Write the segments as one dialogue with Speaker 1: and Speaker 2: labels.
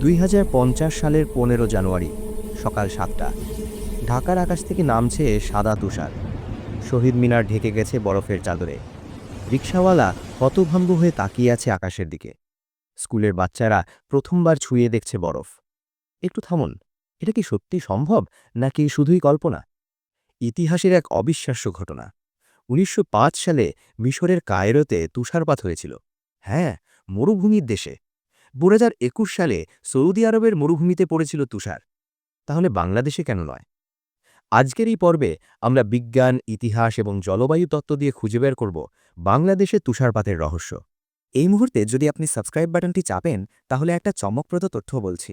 Speaker 1: 2050 সালের 15 জানুয়ারি সকাল 7টা। ঢাকার আকাশ থেকে নামছে সাদা তুষার। শহীদ মিনার ঢেকে গেছে বরফের চাদরে। রিকশাওয়ালা হতভম্ব হয়ে তাকিয়ে আছে আকাশের দিকে। স্কুলের বাচ্চারা প্রথমবার ছুঁয়ে দেখছে বরফ। একটু থামুন, এটা কি সত্যি সম্ভব নাকি শুধুই কল্পনা? ইতিহাসের এক অবিশ্বাস্য ঘটনা। 1905 সালে মিশরের কায়রোতে তুষারপাত হয়েছিল। হ্যাঁ, মরুভূমির দেশে। 2021 সালে সৌদি আরবের মরুভূমিতে পড়েছিল তুষার। তাহলে বাংলাদেশে কেন নয়? আজকের এই পর্বে আমরা বিজ্ঞান, ইতিহাস এবং জলবায়ু তত্ত্ব দিয়ে খুঁজে বের করব বাংলাদেশে তুষারপাতের রহস্য।
Speaker 2: এই মুহূর্তে যদি আপনি সাবস্ক্রাইব বাটনটি চাপেন তাহলে একটা চমকপ্রদ তথ্য বলছি।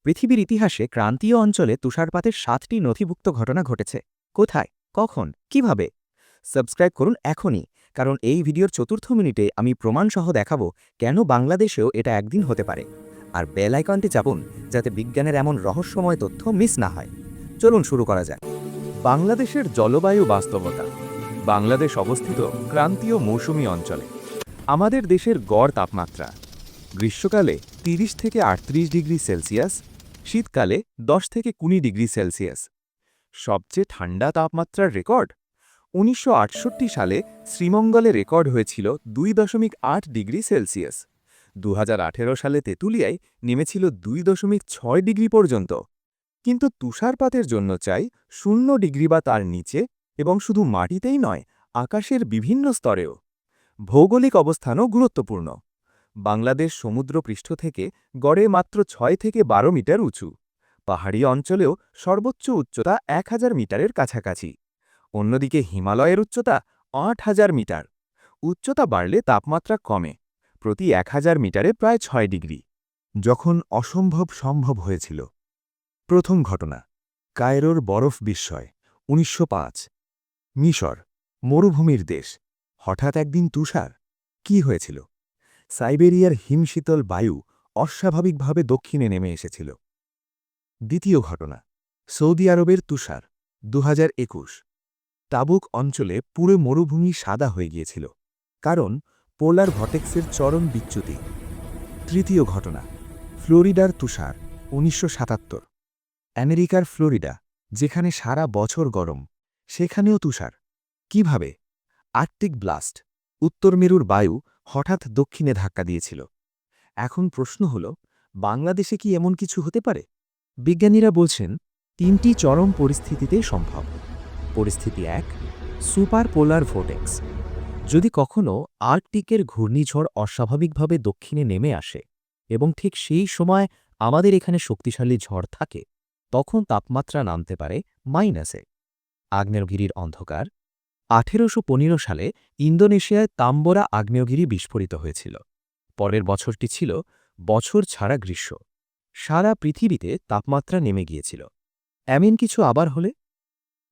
Speaker 2: পৃথিবীর ইতিহাসে ক্রান্তীয় অঞ্চলে তুষারপাতের 7টি নথিভুক্ত ঘটনা ঘটেছে। কোথায়, কখন, কিভাবে? সাবস্ক্রাইব করুন এখনই, কারণ এই ভিডিওর চতুর্থ মিনিটে আমি প্রমাণসহ দেখাবো কেন বাংলাদেশেও এটা একদিন হতে পারে। আর বেল আইকনটি চাপুন যাতে বিজ্ঞানের এমন রহস্যময় তথ্য মিস না হয়। চলুন শুরু করা যাক।
Speaker 3: বাংলাদেশের জলবায়ু বাস্তবতা। বাংলাদেশ অবস্থিত ক্রান্তীয় মৌসুমী অঞ্চলে। আমাদের দেশের গড় তাপমাত্রা গ্রীষ্মকালে 30 থেকে 38 ডিগ্রি সেলসিয়াস, শীতকালে 10 থেকে 20 ডিগ্রি সেলসিয়াস। সবচেয়ে ঠান্ডা তাপমাত্রার রেকর্ড 1968 সালে শ্রীমঙ্গলে রেকর্ড হয়েছিল 2.8 ডিগ্রি সেলসিয়াস। 2018 সালে তেঁতুলিয়ায় নেমেছিল 2.6 ডিগ্রি পর্যন্ত। কিন্তু তুষারপাতের জন্য চাই 0 ডিগ্রি বা তার নিচে, এবং শুধু মাটিতেই নয়, আকাশের বিভিন্ন স্তরেও। ভৌগোলিক অবস্থানও গুরুত্বপূর্ণ। বাংলাদেশ সমুদ্রপৃষ্ঠ থেকে গড়ে মাত্র 6 থেকে 12 মিটার উঁচু। পাহাড়ি অঞ্চলেও সর্বোচ্চ উচ্চতা 1000 মিটারের কাছাকাছি। অন্যদিকে হিমালয়ের উচ্চতা 8000 মিটার। উচ্চতা বাড়লে তাপমাত্রা কমে, প্রতি 1000 মিটারে প্রায় 6 ডিগ্রি।
Speaker 4: যখন অসম্ভব সম্ভব হয়েছিল। প্রথম ঘটনা, কায়রোর বরফ বিস্ময়, 1905। মিশর, মরুভূমির দেশ, হঠাৎ একদিন তুষার। কি হয়েছিল? সাইবেরিয়ার হিমশীতল বায়ু অস্বাভাবিকভাবে দক্ষিণে নেমে এসেছিল। দ্বিতীয় ঘটনা, সৌদি আরবের তুষার, 2021। তাবুক অঞ্চলে পুরো মরুভূমি সাদা হয়ে গিয়েছিল, কারণ পোলার ভর্টেক্সের চরম বিচ্যুতি। তৃতীয় ঘটনা, ফ্লোরিডার তুষার, 1977। আমেরিকার ফ্লোরিডা, যেখানে সারা বছর গরম, সেখানেও তুষার। কিভাবে? আর্কটিক ব্লাস্ট, উত্তর মেরুর বায়ু হঠাৎ দক্ষিণে ধাক্কা দিয়েছিল। এখন প্রশ্ন হল, বাংলাদেশে কি এমন কিছু হতে পারে? বিজ্ঞানীরা বলছেন 3টি চরম পরিস্থিতিতে সম্ভব। পরিস্থিতি 1, সুপার পোলার ভোর্টেক্স। যদি কখনো আর্কটিকের ঘূর্ণিঝড় অস্বাভাবিকভাবে দক্ষিণে নেমে আসে এবং ঠিক সেই সময় আমাদের এখানে শক্তিশালী ঝড় থাকে, তখন তাপমাত্রা নামতে পারে মাইনাসে। আগ্নেয়গিরির অন্ধকার। 1815 সালে ইন্দোনেশিয়ায় তাম্বোরা আগ্নেয়গিরি বিস্ফোরিত হয়েছিল। পরের বছরটি ছিল বছর ছাড়া গ্রীষ্ম। সারা পৃথিবীতে তাপমাত্রা নেমে গিয়েছিল। এমন কিছু আবার হলে?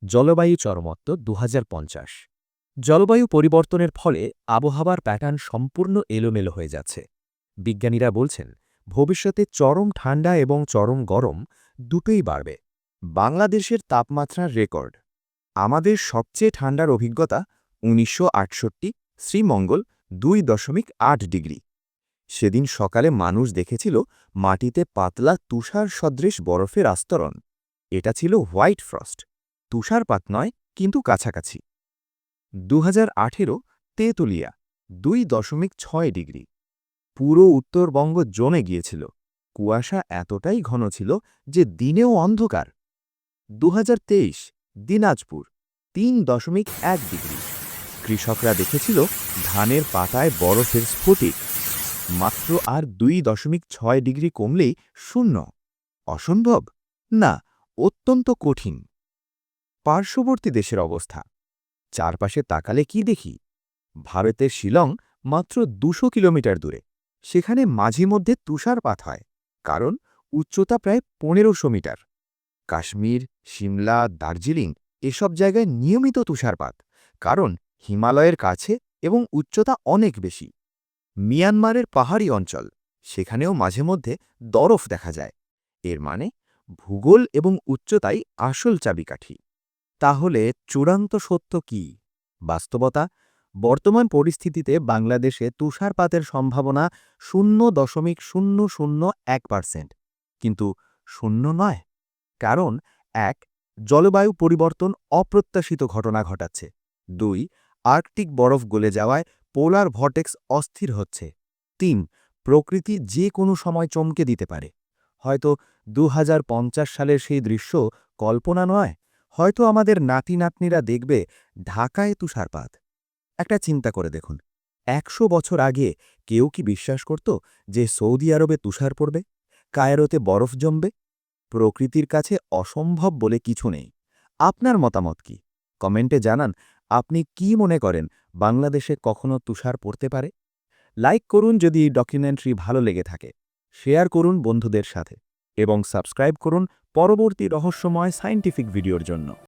Speaker 4: জলবায়ু চরমত্ব 2050। জলবায়ু পরিবর্তনের ফলে আবহাওয়ার প্যাটার্ন সম্পূর্ণ এলোমেলো হয়ে যাচ্ছে। বিজ্ঞানীরা বলছেন ভবিষ্যতে চরম ঠান্ডা এবং চরম গরম দুটোই বাড়বে।
Speaker 3: বাংলাদেশের তাপমাত্রার রেকর্ড। আমাদের সবচেয়ে ঠান্ডার অভিজ্ঞতা 1968 শ্রীমঙ্গল, 2.8 ডিগ্রি। সেদিন সকালে মানুষ দেখেছিল মাটিতে পাতলা তুষার সদৃশ বরফের আস্তরণ। এটা ছিল হোয়াইট ফ্রস্ট, তুষারপাত নয়, কিন্তু কাছাকাছি। 2018 তেঁতুলিয়া, 2.6 ডিগ্রি। পুরো উত্তরবঙ্গ জমে গিয়েছিল। কুয়াশা এতটাই ঘন ছিল যে দিনেও অন্ধকার। 2023 দিনাজপুর, 3.1 ডিগ্রি। কৃষকরা দেখেছিল ধানের পাতায় বরফের স্ফটিক। মাত্র আর 2.6 ডিগ্রি কমলেই শূন্য। অসম্ভব? না, অত্যন্ত কঠিন। পার্শ্ববর্তী দেশের অবস্থা। চারপাশে তাকালে কি দেখি? ভারতের শিলং মাত্র 200 কিলোমিটার দূরে। সেখানে মাঝে মধ্যে তুষারপাত হয়, কারণ উচ্চতা প্রায় 1500 মিটার। কাশ্মীর, সিমলা, দার্জিলিং এসব জায়গায় নিয়মিত তুষারপাত, কারণ হিমালয়ের কাছে এবং উচ্চতা অনেক বেশি। মিয়ানমারের পাহাড়ি অঞ্চল, সেখানেও মাঝে মধ্যে বরফ দেখা যায়। এর মানে ভূগোল এবং উচ্চতাই আসল চাবিকাঠি। তাহলে চূড়ান্ত সত্য কি? বাস্তবতা, বর্তমান পরিস্থিতিতে বাংলাদেশে তুষারপাতের সম্ভাবনা 0.001%। কিন্তু শূন্য নয়। কারণ ১. জলবায়ু পরিবর্তন অপ্রত্যাশিত ঘটনা ঘটাচ্ছে। ২. আর্কটিক বরফ গলে যাওয়ায় পোলার ভর্টেক্স অস্থির হচ্ছে। ৩. প্রকৃতি যে কোনো সময় চমকে দিতে পারে। হয়তো ২০৫০ সালের সেই দৃশ্য কল্পনা নয়, হয়তো আমাদের নাতি-নাতনিরা দেখবে ঢাকায় তুষারপাত। একটা চিন্তা করে দেখুন, ১০০ বছর আগে কেউ কি বিশ্বাস করত যে সৌদি আরবে তুষার পড়বে, কায়রোতে বরফ জমবে? প্রকৃতির কাছে অসম্ভব বলে কিছু নেই। আপনার মতামত কি? কমেন্টে জানান আপনি কি মনে করেন বাংলাদেশে কখনো তুষার পড়তে পারে? লাইক করুন যদি এই ডকুমেন্টারি ভালো লেগে থাকে, শেয়ার করুন বন্ধুদের সাথে এবং সাবস্ক্রাইব করুন পরবর্তী রহস্যময় সায়েন্টিফিক ভিডিওর জন্য।